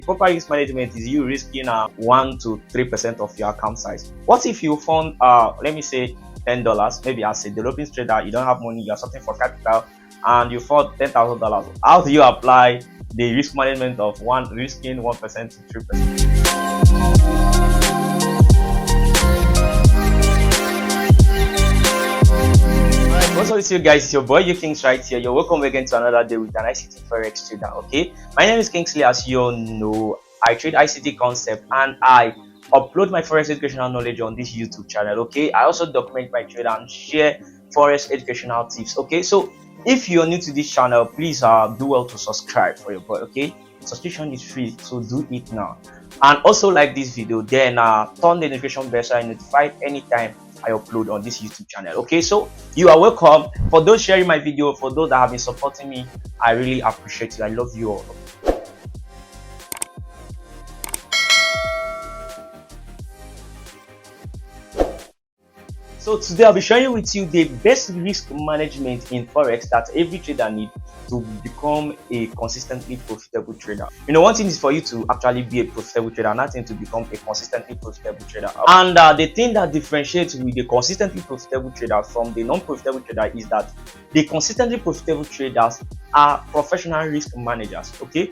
Proper risk management is you risking 1 to 3% of your account size. What if you fund let me say $10, maybe as a developing trader, you don't have money, you're searching for capital, and you fund $10,000. How do you apply the risk management of risking 1% to 3%? What's up with you guys? It's your boy Kings right here. You're welcome again to another day with an ICT Forex trader. Okay, my name is Kingsley. As you all know, I trade ICT concept and I upload my Forex educational knowledge on this YouTube channel. Okay, I also document my trade and share Forex educational tips. Okay, so if you're new to this channel, please do well to subscribe for your boy. Okay, subscription is free, so do it now. And also like this video, then turn the notification bell so I notified anytime I upload on this YouTube channel. Okay, so you are welcome. For those sharing my video, for those that have been supporting me, I really appreciate you. I love you all. So today I'll be sharing with you the best risk management in Forex that every trader needs to become a consistently profitable trader. You know, one thing is for you to actually be a profitable trader, another thing to become a consistently profitable trader. And the thing that differentiates with the consistently profitable trader from the non-profitable trader is that the consistently profitable traders are professional risk managers. Okay,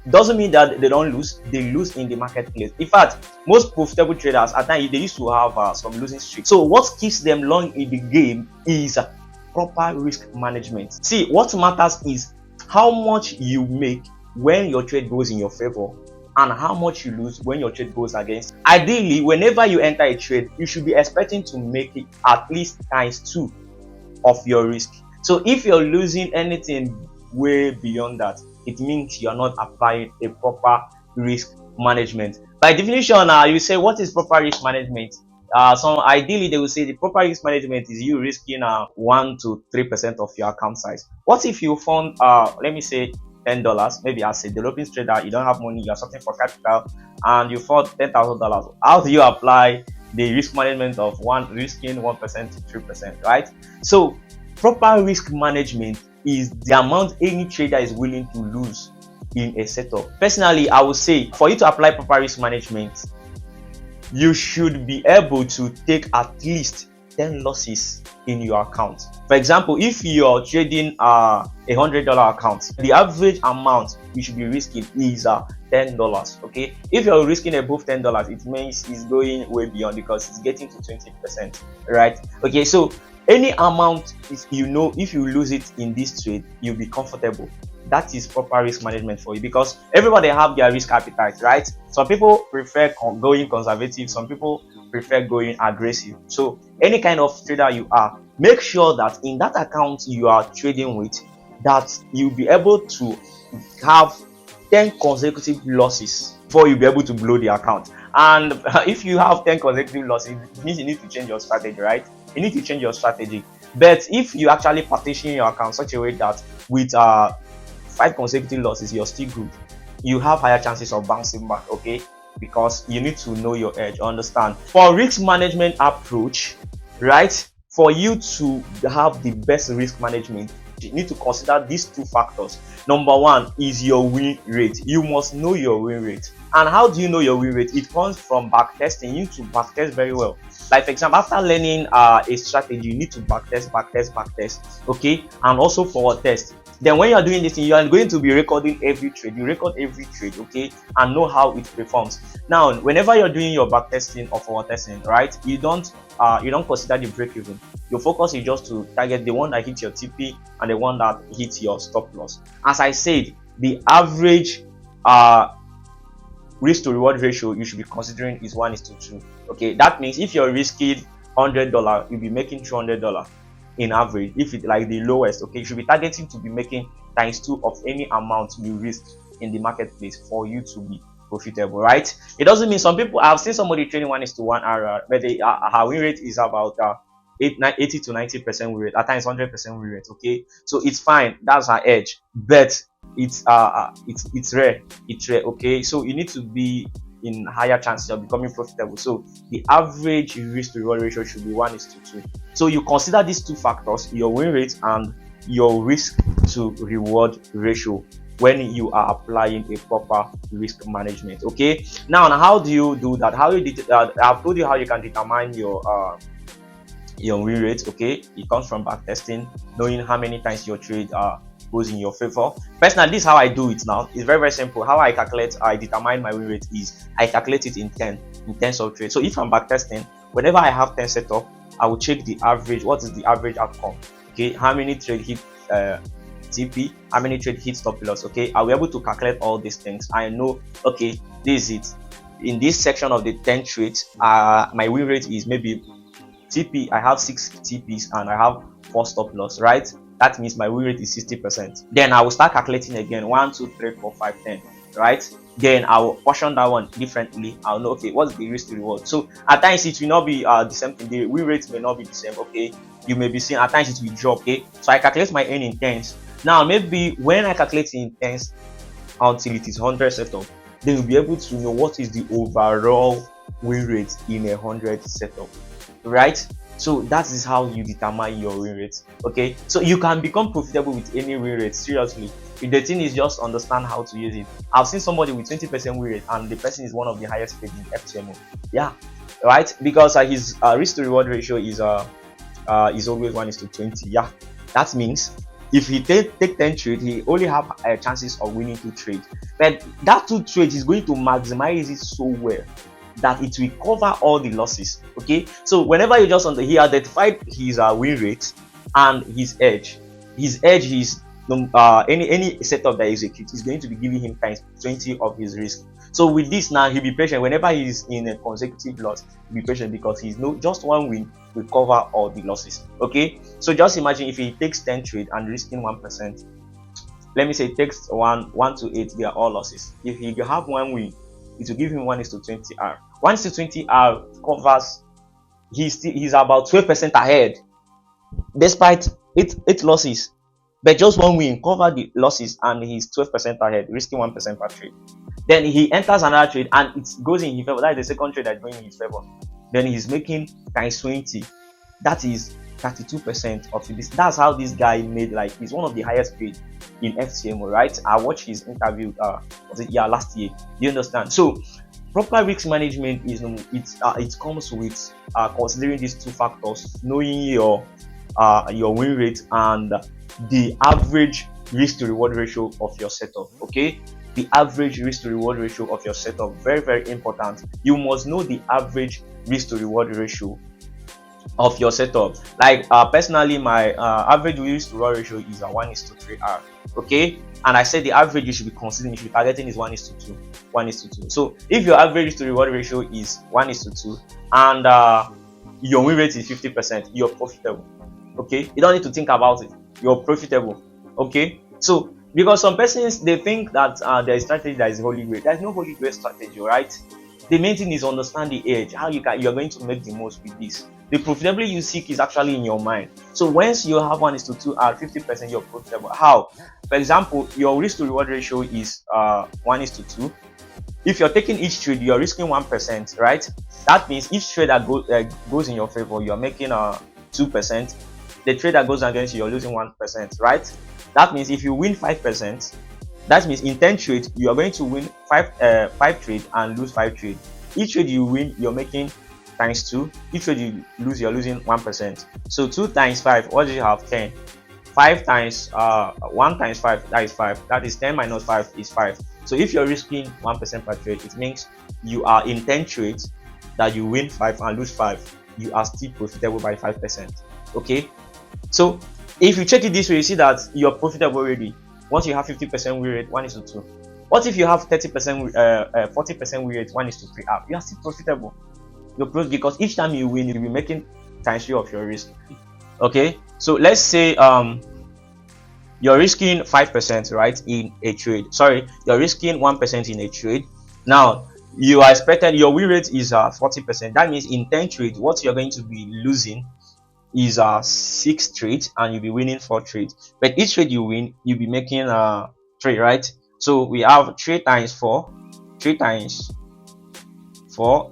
doesn't mean that they don't lose, they lose in the marketplace. In fact, most profitable traders at times they used to have some losing streaks. So what keeps them long in the game is proper risk management. See, what matters is how much you make when your trade goes in your favor and how much you lose when your trade goes against. Ideally, whenever you enter a trade, you should be expecting to make it at least ×2 of your risk. So if you're losing anything way beyond that, it means you're not applying a proper risk management. By definition, you say, what is proper risk management? So ideally they will say the proper risk management is you risking 1 to 3% of your account size. What if you fund let me say $10, maybe as a developing trader, you don't have money, you're searching for capital, and you fund $10,000? How do you apply the risk management of risking 1% to 3%, right? So proper risk management is the amount any trader is willing to lose in a setup. Personally, I would say for you to apply proper risk management, you should be able to take at least 10 losses in your account. For example, if you're trading a $100 account, the average amount you should be risking is $10. Okay, if you're risking above $10, it means it's going way beyond because it's getting to 20%, right? Okay, so any amount, if you lose it in this trade, you'll be comfortable. That is proper risk management for you, because everybody have their risk appetite, right? Some people prefer going conservative, some people prefer going aggressive. So any kind of trader you are, make sure that in that account you are trading with, that you'll be able to have 10 consecutive losses before you'll be able to blow the account. And if you have 10 consecutive losses, it means you need to change your strategy, right? You need to change your strategy. But if you actually partition your account such a way that with 5 consecutive losses you're still good, you have higher chances of bouncing back. Okay, because you need to know your edge, understand. For risk management approach, right, for you to have the best risk management, you need to consider these 2 factors. Number 1 is your win rate. You must know your win rate. And how do you know your win rate? It comes from back testing. You need to back test very well. Like for example, after learning a strategy, you need to back test, okay, and also forward test. Then when you are doing this thing, you are going to be recording every trade. You record every trade, okay, and know how it performs. Now, whenever you're doing your back testing or forward testing, right, you don't consider the break even. Your focus is just to target the one that hits your TP and the one that hits your stop loss. As I said, the average risk to reward ratio you should be considering is 1:2. Okay, that means if you're risking $100, you'll be making $200 in average. If it's like the lowest, okay, you should be targeting to be making ×2 of any amount you risk in the marketplace for you to be profitable, right? It doesn't mean, some people, I've seen somebody trading 1:1 RR, but her win rate is about 80 to 90% win rate, at times 100% win rate. Okay, so it's fine, that's her edge, but it's rare. Okay, so you need to be in higher chances of becoming profitable. So the average risk to reward ratio should be 1:2. So you consider these 2 factors, your win rate and your risk to reward ratio, when you are applying a proper risk management. Okay, now how do you do that? I've told you how you can determine your win rate. Okay, it comes from back testing, knowing how many times your trade goes in your favor. Personally, this is how I do it now. It's very simple. How I determine my win rate is I calculate it in 10s of trade. So if I'm back testing, whenever I have 10 set up, I will check the average. What is the average outcome? Okay, how many trade hit TP, how many trade hit stop loss? Okay, I'll be able to calculate all these things. I know, okay, this is it. In this section of the 10 trades, my win rate is maybe TP. I have 6 TPs and I have 4 stop loss, right? That means my win rate is 60%. Then I will start calculating again 1, 2, 3, 4, 5, 10, right? Then I will portion that one differently. I'll know, okay, what's the risk to reward? So at times it will not be the same thing. The win rate may not be the same. Okay, you may be seeing at times it will drop. Okay, so I calculate my N in tens. Now maybe when I calculate in tens until it is 100 setup, then you'll be able to know what is the overall win rate in 100 setup, right? So that is how you determine your win rate. Okay, so you can become profitable with any win rate. Seriously, if the thing is just understand how to use it. I've seen somebody with 20% win rate and the person is one of the highest paid in FTMO. Yeah, right, because his risk to reward ratio is always 1:20. Yeah, that means if he take 10 trades, he only have chances of winning 2 trades, but that 2 trades is going to maximize it so well that it will cover all the losses. Okay, so whenever you just he identified his win rate and his edge is any setup that is execute is going to be giving him times 20 of his risk. So with this now, he'll be patient. Whenever he's in a consecutive loss, he'll be patient because he's just one win will cover all the losses. Okay, so just imagine if he takes 10 trade and risking 1%. Let me say it takes 1 to 8, they are all losses. If he have one win, it will give him 1:20R. 1:20R covers, he's about 12% ahead despite 8 losses, but just one win cover the losses and he's 12% ahead, risking 1% per trade. Then he enters another trade and it goes in his favor. That is the second trade that's going in his favor. Then he's making times 20. That is 32% of this. That's how this guy made, like, he's one of the highest paid in FTMO, right? I watched his interview last year. You understand? So proper risk management is it comes with considering these 2 factors, knowing your win rate and the average risk to reward ratio of your setup. Okay, the average risk to reward ratio of your setup, very important. You must know the average risk to reward ratio of your setup. Like personally, my average risk to reward ratio is 1:3R. Okay, and I said the average you should be considering, you should be targeting is 1:2. 1:2. So if your average risk to reward ratio is 1:2 and your win rate is 50%, you're profitable. Okay, you don't need to think about it, you're profitable. Okay, so because some persons, they think that there is strategy that is holy grail. There's no holy grail strategy, right? The main thing is understand the edge, how you're going to make the most with this. The profitability you seek is actually in your mind. So once you have 1:2 at 50%, you're profitable. How? For example, your risk to reward ratio is 1:2. If you're taking each trade, you're risking 1%, right? That means each trade that goes in your favor, you're making 2%. The trade that goes against you, you're losing 1%, right? That means if you win 5%, that means in 10 trades, you are going to win 5 trades and lose 5 trades. Each trade you win, you're making times 2. Each trade you lose, you're losing 1%. So 2 times 5, what do you have? 10. 5 times 1 times 5, that is 5. That is 10 minus 5 is 5. So if you're risking 1% per trade, it means you are in 10 trades that you win 5 and lose 5. You are still profitable by 5%. Okay, so if you check it this way, you see that you're profitable already. Once you have 50% win rate, 1:2. What if you have 30%, 40% win rate, 1:3? You are still profitable. You're because each time you win, you'll be making times 3 of your risk. Okay, so let's say you're risking 5%, right, in a trade. Sorry, you're risking 1% in a trade. Now you are expected your win rate is 40%. That means in 10 trades, what you're going to be losing is 6 trades and you'll be winning 4 trades. But each trade you win, you'll be making 3, right? So we have 3 times 4. 3 times 4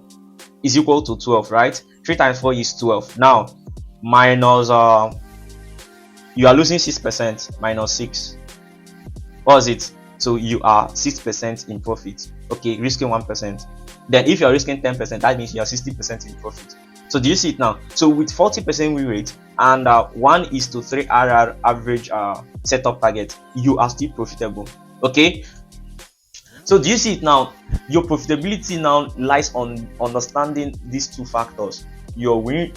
is equal to 12, right? 3 times 4 is 12. Now minus you are losing 6%, minus 6. What is it? So you are 6% in profit. Okay, risking 1%. Then if you're risking 10%, that means you're 60% in profit. So do you see it now? So with 40% win rate and 1:3 RR average setup target, you are still profitable. Okay, so do you see it now? Your profitability now lies on understanding these two factors: your win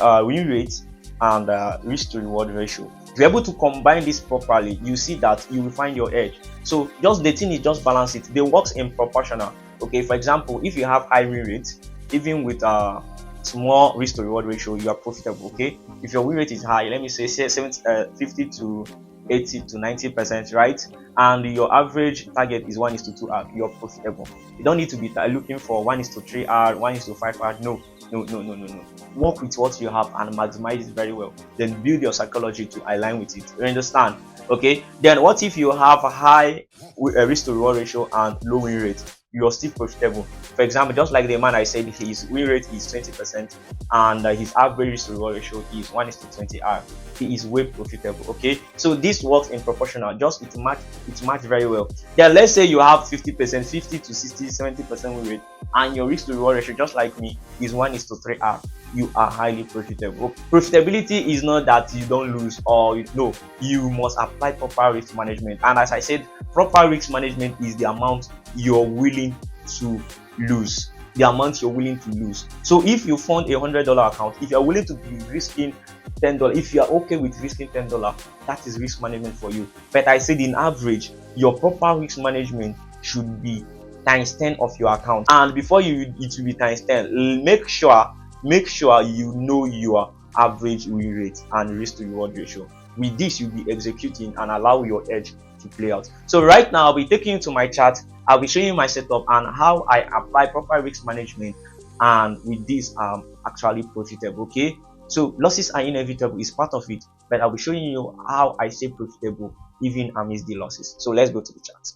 rate and risk to reward ratio. If you're able to combine this properly, you see that you will find your edge. So just the thing is just balance it. They works in proportional. Okay, for example, if you have high win rate, even with a small risk to reward ratio, you are profitable. Okay, if your win rate is high, let me say 70, 50 to 80 to 90%, right? And your average target is 1:2 R, you're profitable. You don't need to be looking for 1:3 R, 1:5 R. No, no, no, no, no, no. Work with what you have and maximize it very well. Then build your psychology to align with it. You understand? Okay. Then what if you have a high risk to reward ratio and low win rate? You're still profitable. For example, just like the man I said, his win rate is 20% and his average risk to reward ratio is 1:20 R. He is way profitable. Okay, so this works in proportional, just it match very well. Then let's say you have 50%, 50 to 60, 70% win rate, and your risk to reward ratio, just like me, is 1:3 R. You are highly profitable. Profitability is not that you don't lose, or no, you must apply proper risk management. And as I said, proper risk management is the amount you're willing to lose. The amount you're willing to lose. So if you fund $100 account, if you're willing to be risking $10, if you are okay with risking $10, that is risk management for you. But I said in average, your proper risk management should be times 10 of your account. And before it will be times 10, make sure you know your average win rate and risk to reward ratio. With this, you'll be executing and allow your edge to play out. So right now, I'll be taking you to my chart. I'll be showing you my setup and how I apply proper risk management, and with this I'm actually profitable. Okay, so losses are inevitable, it's part of it, but I'll be showing you how I stay profitable even amidst the losses. So let's go to the chart.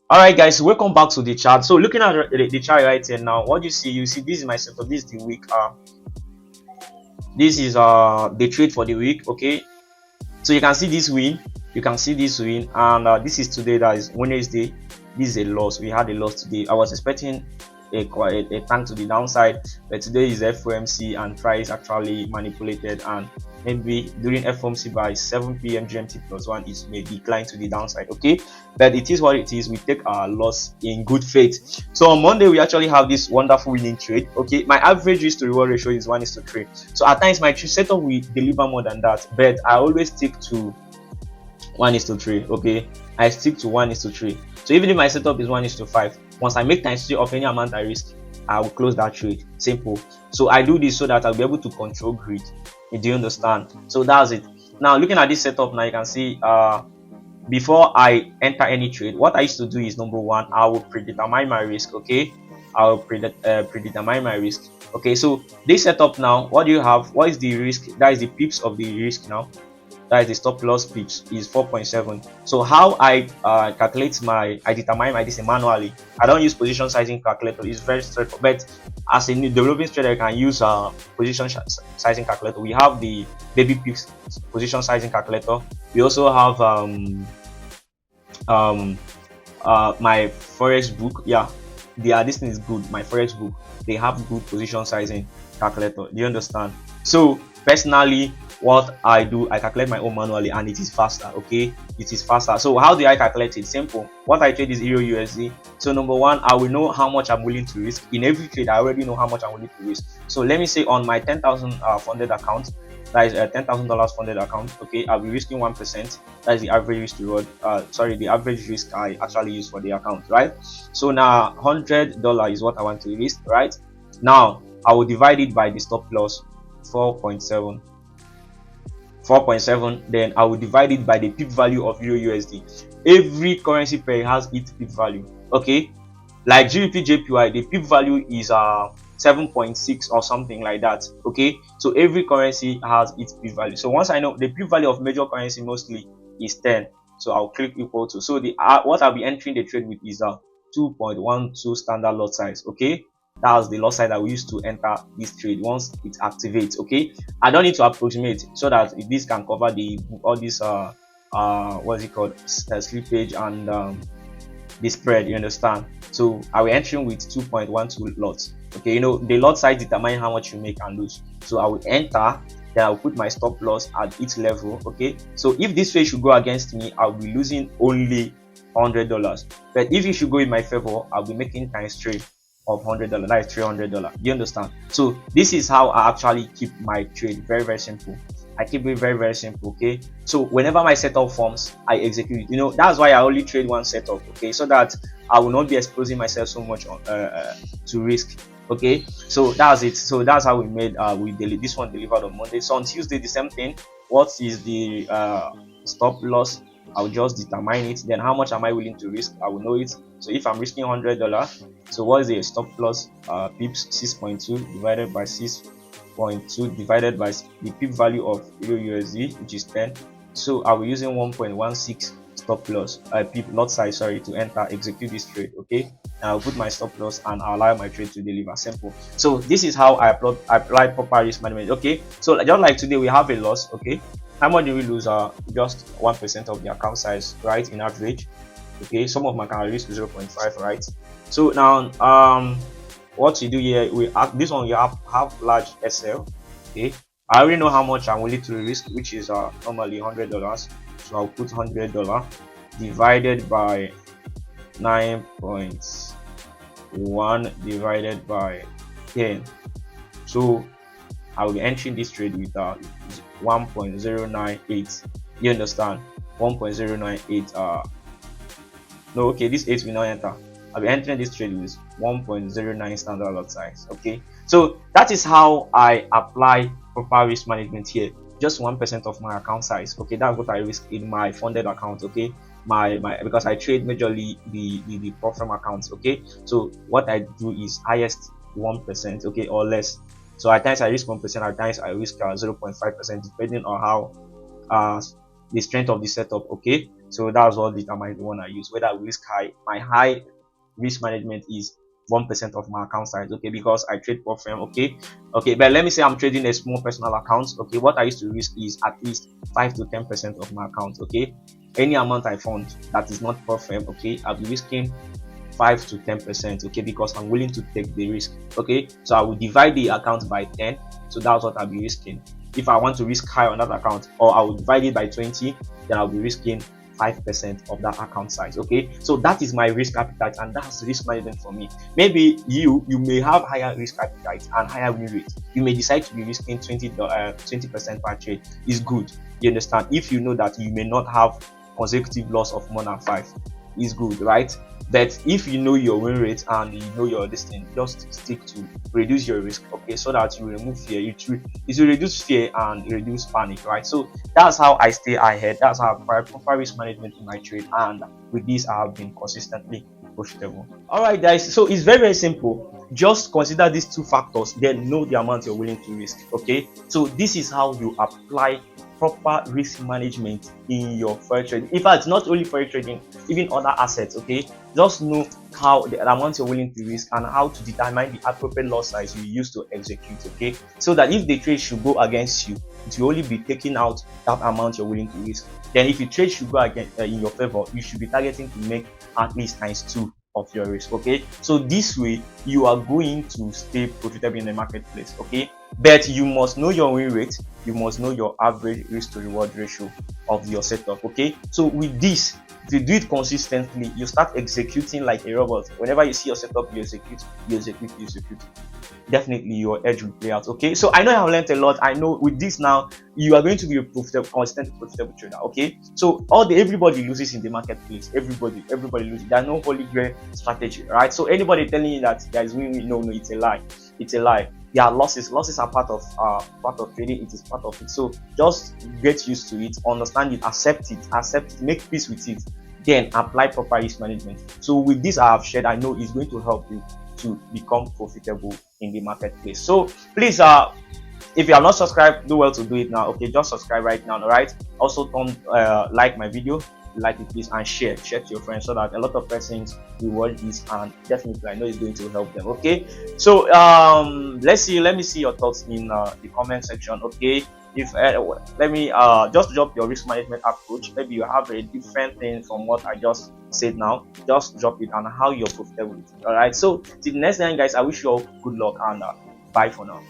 All right guys, welcome back to the chart. So looking at the chart right here now, what you see this is my setup. This is the week, this is the trade for the week. Okay, so you can see this win, and this is today, that is Wednesday. This is a loss. We had a loss today. I was expecting a tank to the downside, but today is FOMC and price actually manipulated, and maybe during FOMC by 7 p.m. GMT +1 it may decline to the downside. Okay, but it is what it is. We take our loss in good faith. So on Monday we actually have this wonderful winning trade. Okay, my average risk to reward ratio is 1:3. So at times my setup will deliver more than that, but I always stick to 1:3. Okay, I stick to 1:3. So even if my setup is 1:5, once I make times 3 of any amount I risk, I will close that trade. Simple. So I do this so that I'll be able to control greed. Do you understand? So that's it. Now looking at this setup now, you can see before I enter any trade, what I used to do is, number one, I will predetermine my risk. Okay, I will predetermine my risk. Okay, so this setup now, what do you have? What is the risk? That is the pips of the risk now. That is the stop loss pips is 4.7. So how I determine my this manually. I don't use position sizing calculator. It's very straightforward. But as a new developing trader, I can use position sizing calculator. We have the baby pips position sizing calculator. We also have my Forex book. Yeah, this thing is good. My Forex book, they have good position sizing calculator. Do you understand? So personally, what I do, I calculate my own manually, and it is faster. Okay, it is faster. So how do I calculate it? Simple. What I trade is Euro USD. So number one, I will know how much I'm willing to risk. In every trade, I already know how much I'm willing to risk. So let me say on my 10,000 funded account, that is a $10,000 funded account. Okay, I'll be risking 1%. That is the average risk to reward. The average risk I actually use for the account, right? So now $100 is what I want to risk, right? Now I will divide it by the stop loss, 4.7. Then I will divide it by the pip value of Euro USD. Every currency pair has its pip value. Okay, like GBP JPY, the pip value is 7.6 or something like that. Okay, so every currency has its pip value. So once I know the pip value of major currency mostly is 10, so I'll click equal to. So the what I'll be entering the trade with is 2.12 standard lot size. Okay, that's the lot size that we use to enter this trade once it activates. Okay, I don't need to approximate so that this can cover all these what's it called, slippage and the spread, you understand. So I will enter with 2.12 lots. Okay, the lot size determine how much you make and lose. So I will enter, then I'll put my stop loss at each level. Okay, so if this trade should go against me, I'll be losing only $100, but if it should go in my favor, I'll be making times trade of $100. That is $300. You understand? So this is how I actually keep my trade. Very, very simple. I keep it very, very simple. Okay, so whenever my setup forms, I execute it. That's why I only trade one setup. Okay, so that I will not be exposing myself so much to risk. Okay, so that's it. So that's how we made this one delivered on Monday. So on Tuesday, the same thing. What is the stop loss? I'll just determine it. Then how much am I willing to risk? I will know it. So if I'm risking $100, so what is the stop loss? Pips 6.2 divided by 6.2 divided by the pip value of EURUSD, which is 10. So I will using 1.16 stop loss, pip lot size, sorry, to enter, execute this trade. Okay, and I'll put my stop loss and I'll allow my trade to deliver. Simple. So this is how I apply proper risk management. Okay, so just like today we have a loss. Okay, how much do we lose? Just 1% of the account size, right, in average. Okay, some of my can risk 0.5, right? So now what you do here, this one you have large SL. Okay, I already know how much I'm willing to risk, which is normally $100. So I'll put $100 divided by 9.1 divided by 10. So I will be entering this trade with 1.098. You understand? 1.098. No, okay, this 8 will not enter. I'll be entering this trade with 1.09 standard lot size. Okay, so that is how I apply proper risk management here. Just 1% of my account size. Okay, that's what I risk in my funded account. Okay, my because I trade majorly the profit accounts. Okay, so what I do is highest 1%, okay, or less. So at times I risk 1%, at times I risk 0.5%, depending on how the strength of the setup. Okay, so that's what determines the one I use, whether I risk high. My high risk management is 1% of my account size. Okay, because I trade per firm. Okay, but let me say I'm trading a small personal account. Okay, what I used to risk is at least 5 to 10% of my account. Okay, any amount I fund that is not per firm, okay, I'll be risking 5 to 10%. Okay, because I'm willing to take the risk. Okay, so I will divide the account by 10. So that's what I'll be risking. If I want to risk high on that account, or I will divide it by 20, then I'll be risking 5% of that account size. Okay, so that is my risk appetite, and that's risk management for me. Maybe you may have higher risk appetite and higher win rate. You may decide to be risking 20% per trade. Is good. You understand? If you know that you may not have consecutive loss of more than 5, is good, right? But if you know your win rate and you know your distance, just stick to reduce your risk. Okay, so that you remove fear. It will reduce fear and reduce panic, right? So that's how I stay ahead. That's how I apply proper risk management in my trade, and with this I have been consistently profitable. All right, guys, so it's very, very simple. Just consider these two factors, then know the amount you're willing to risk. Okay, so this is how you apply proper risk management in your forex trading. In fact, not only forex trading, even other assets. Okay, just know how the amount you're willing to risk and how to determine the appropriate loss size you use to execute. Okay, so that if the trade should go against you, it will only be taking out that amount you're willing to risk. Then if the trade should go against in your favor, you should be targeting to make at least ×2 of your risk. Okay, so this way you are going to stay profitable in the marketplace. Okay, but you must know your win rate, you must know your average risk to reward ratio of your setup. Okay, so with this, if you do it consistently, you start executing like a robot. Whenever you see your setup, you execute. Definitely your edge will play out. Okay, so I know I've learned a lot. I know with this now you are going to be a consistent profitable trader. Okay, so everybody loses in the marketplace. Everybody loses. There's no holy grail strategy, right? So anybody telling you that there is win-win, no, it's a lie. It's a lie. There are losses are part of trading. It is part of it. So just get used to it, understand it, accept it, make peace with it, then apply proper risk management. So with this I have shared, I know it's going to help you to become profitable in the marketplace. So please, if you are not subscribed, do well to do it now. Okay, just subscribe right now. All right, also like my video, like it please, and share to your friends so that a lot of persons will watch this, and definitely I know it's going to help them. Okay, so let me see your thoughts in the comment section. Okay, if let me just drop your risk management approach. Maybe you have a different thing from what I just said now. Just drop it and how you're profitable with it. All right. So till the next time, guys, I wish you all good luck and bye for now.